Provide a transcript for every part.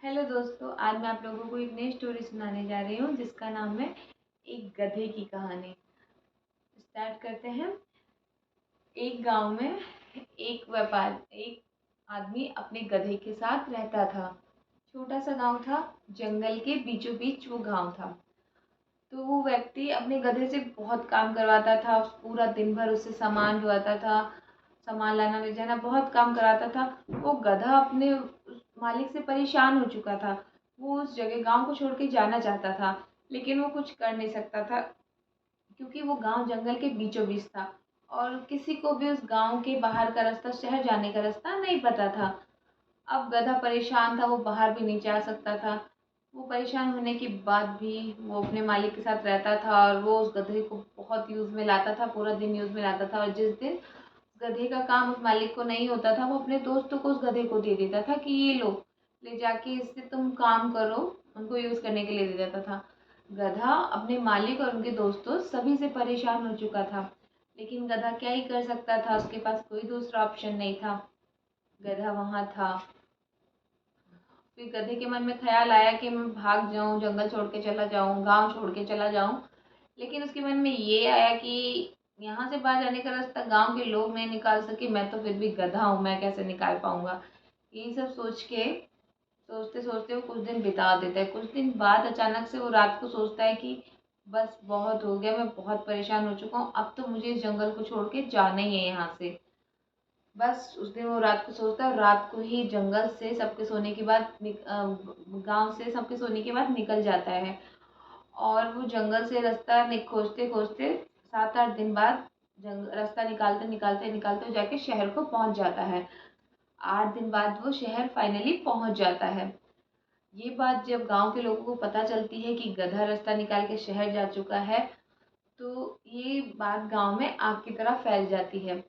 Hello दोस्तों, आज मैं आप लोगों को एक नई स्टोरी सुनाने जा रही हूँ जिसका नाम है एक गधे की कहानी। स्टार्ट करते हैं। एक गांव में एक आदमी अपने गधे के साथ रहता था। छोटा सा गांव था, जंगल के बीचों बीच वो गांव था। तो वो व्यक्ति अपने गधे से बहुत काम करवाता था, पूरा दिन भर उससे सामान ढोवाता था, सामान लाना ले जाना बहुत काम कराता था। वो गधा अपने उस मालिक से परेशान हो चुका था। वो उस जगह गांव को छोड़ के जाना चाहता था, लेकिन वो कुछ कर नहीं सकता था क्योंकि वो गांव जंगल के बीचों बीच था और किसी को भी उस गांव के बाहर का रास्ता, शहर जाने का रास्ता नहीं पता था। अब गधा परेशान था, वो बाहर भी नहीं जा सकता था। वो परेशान होने के बाद भी वो अपने मालिक के साथ रहता था और वो उस गधे को बहुत यूज़ में लाता था, पूरा दिन यूज़ में लाता था। और जिस दिन गधे का काम उस मालिक को नहीं होता था, वो अपने दोस्तों को उस गधे को दे देता था कि ये लो, ले जाके इससे तुम काम करो, उनको यूज़ करने के लिए दे देता था। गधा अपने मालिक और उनके दोस्तों सभी से परेशान हो चुका था, लेकिन गधा क्या ही कर सकता था, उसके पास कोई दूसरा ऑप्शन नहीं था। गधा वहाँ था। फिर गधे के मन में ख्याल आया कि मैं भाग जाऊं, जंगल छोड़ के चला जाऊं, गांव छोड़ के चला जाऊं। लेकिन उसके मन में ये आया कि यहाँ से बाहर जाने का रास्ता गांव के लोग नहीं निकाल सके, मैं तो फिर भी गधा हूँ, मैं कैसे निकाल पाऊंगा। यही सब सोच के सोचते सोचते वो कुछ दिन बिता देता है। कुछ दिन बाद अचानक से वो रात को सोचता है कि बस बहुत हो गया, मैं बहुत परेशान हो चुका हूँ, अब तो मुझे इस जंगल को छोड़ के जाना ही है यहाँ से। बस उस दिन वो रात को सोचता है और रात को ही जंगल से सबके सोने के बाद गांव से सबके सोने के बाद निकल जाता है। और वो जंगल से रास्ता खोजते खोजते 7-8 दिन बाद रास्ता निकालते निकालते निकालते वो जाके शहर को पहुंच जाता है। 8 दिन बाद वो शहर फाइनली पहुंच जाता है। ये बात जब गांव के लोगों को पता चलती है कि गधा रास्ता निकाल के शहर जा चुका है, तो ये बात गांव में आग की तरह फैल जाती है।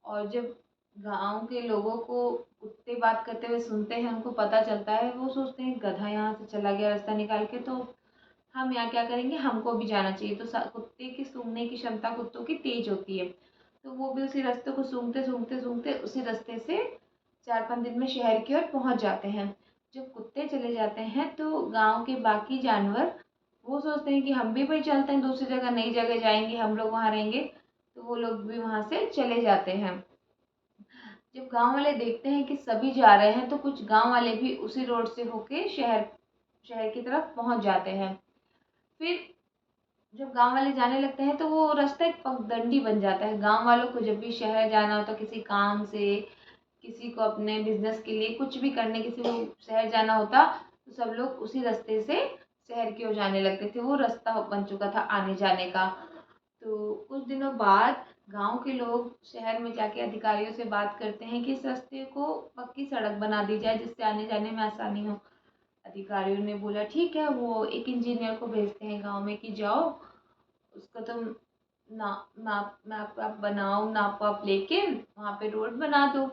और जब गांव के लोगों को कुत्ते बात करते हुए सुनते हैं, उनको पता चलता है, वो सोचते हैं गधा यहाँ से चला गया रास्ता निकाल के, तो हम यहाँ क्या करेंगे, हमको भी जाना चाहिए। तो कुत्ते की सूंघने की क्षमता कुत्तों की तेज होती है, तो वो भी उसी रास्ते को सूंघते सूंघते सूंघते उसी रास्ते से 4-5 दिन में शहर की ओर पहुंच जाते हैं। जब कुत्ते चले जाते हैं तो गांव के बाकी जानवर वो सोचते हैं कि हम भी भाई चलते हैं, दूसरी जगह नई जगह जाएंगे, हम लोग वहाँ रहेंगे। तो वो लोग भी वहाँ से चले जाते हैं। जब गांव वाले देखते हैं कि सभी जा रहे हैं, तो कुछ गांव वाले भी उसी रोड से होके शहर शहर की तरफ पहुंच जाते हैं। फिर जब गांव वाले जाने लगते हैं तो वो रास्ता एक पगडंडी बन जाता है। गांव वालों को जब भी शहर जाना होता, किसी काम से, किसी को अपने बिजनेस के लिए कुछ भी करने, किसी को शहर जाना होता, तो सब लोग उसी रास्ते से शहर की ओर जाने लगते थे। वो रास्ता बन चुका था आने जाने का। तो कुछ दिनों बाद गांव के लोग शहर में जाके अधिकारियों से बात करते हैं कि इस रास्ते को पक्की सड़क बना दी जाए, जिससे आने जाने में आसानी हो। अधिकारियों ने बोला ठीक है, वो एक इंजीनियर को भेजते हैं गांव में कि जाओ, उसको तुम ना नाप नाप आप बनाओ, नाप वाप लेके वहाँ पे रोड बना दो।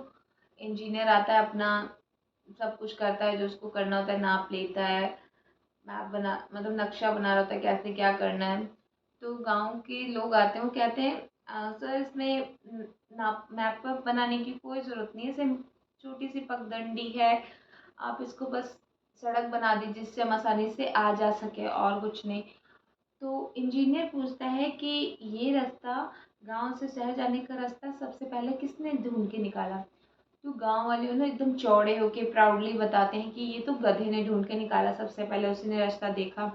इंजीनियर आता है, अपना सब कुछ करता है जो उसको करना होता है, नाप लेता है, मैप बना मतलब नक्शा बना रहा होता है कैसे क्या करना है। तो गांव के लोग आते हैं, वो कहते हैं सर इसमें नाप मैप बनाने की कोई ज़रूरत नहीं है, सिर्फ छोटी सी पगडंडी है, आप इसको बस सड़क बना दीजिए जिससे हम आसानी से आ जा सके, और कुछ नहीं। तो इंजीनियर पूछता है कि ये रास्ता, गांव से शहर जाने का रास्ता सबसे पहले किसने ढूंढ के निकाला। तो गांव वाले उन्हें एकदम चौड़े होके प्राउडली बताते हैं कि ये तो गधे ने ढूंढ के निकाला, सबसे पहले उसी ने रास्ता देखा।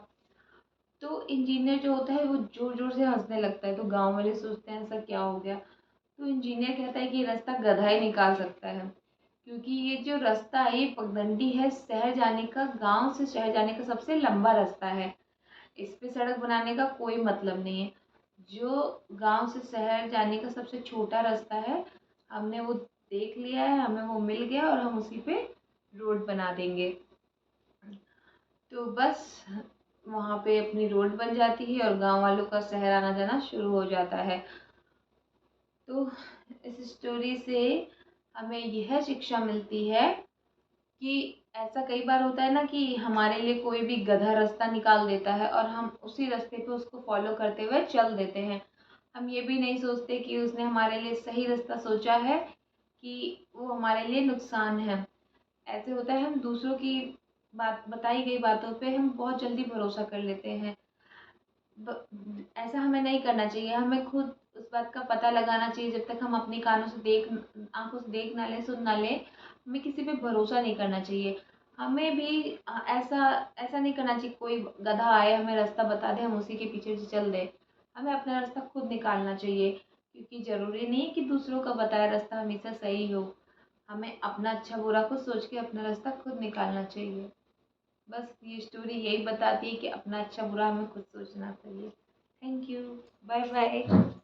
तो इंजीनियर जो होता है वो जोर जोर से हंसने लगता है। तो गांव वाले सोचते हैं ऐसा क्या हो गया। तो इंजीनियर कहता है कि ये रास्ता गधा ही निकाल सकता है, क्योंकि ये जो रास्ता है, ये पगडंडी है, शहर जाने का, गांव से शहर जाने का सबसे लंबा रास्ता है। इस पे सड़क बनाने का कोई मतलब नहीं है। जो गांव से शहर जाने का सबसे छोटा रास्ता है, हमने वो देख लिया है, हमें वो मिल गया और हम उसी पे रोड बना देंगे। तो बस वहाँ पे अपनी रोड बन जाती है और गांव वालों का शहर आना जाना शुरू हो जाता है। तो इस स्टोरी से हमें यह शिक्षा मिलती है कि ऐसा कई बार होता है ना कि हमारे लिए कोई भी गधा रास्ता निकाल देता है और हम उसी रास्ते पे उसको फॉलो करते हुए चल देते हैं। हम ये भी नहीं सोचते कि उसने हमारे लिए सही रास्ता सोचा है, कि वो हमारे लिए नुकसान है। ऐसे होता है, हम दूसरों की बताई गई बातों पे हम बहुत जल्दी भरोसा कर लेते हैं। ऐसा हमें नहीं करना चाहिए। हमें खुद उस बात का पता लगाना चाहिए। जब तक हम अपनी कानों से आंखों से देख ना लें, सुन ना लें, हमें किसी पे भरोसा नहीं करना चाहिए। हमें भी ऐसा ऐसा नहीं करना चाहिए कोई गधा आए हमें रास्ता बता दे, हम उसी के पीछे से चल दें। हमें अपना रास्ता खुद निकालना चाहिए, क्योंकि ज़रूरी नहीं है कि दूसरों का बताया रास्ता हमेशा सही हो। हमें अपना अच्छा बुरा खुद सोच के अपना रास्ता खुद निकालना चाहिए। बस ये स्टोरी यही बताती है कि अपना अच्छा बुरा हमें खुद सोचना चाहिए। Thank you. Bye bye.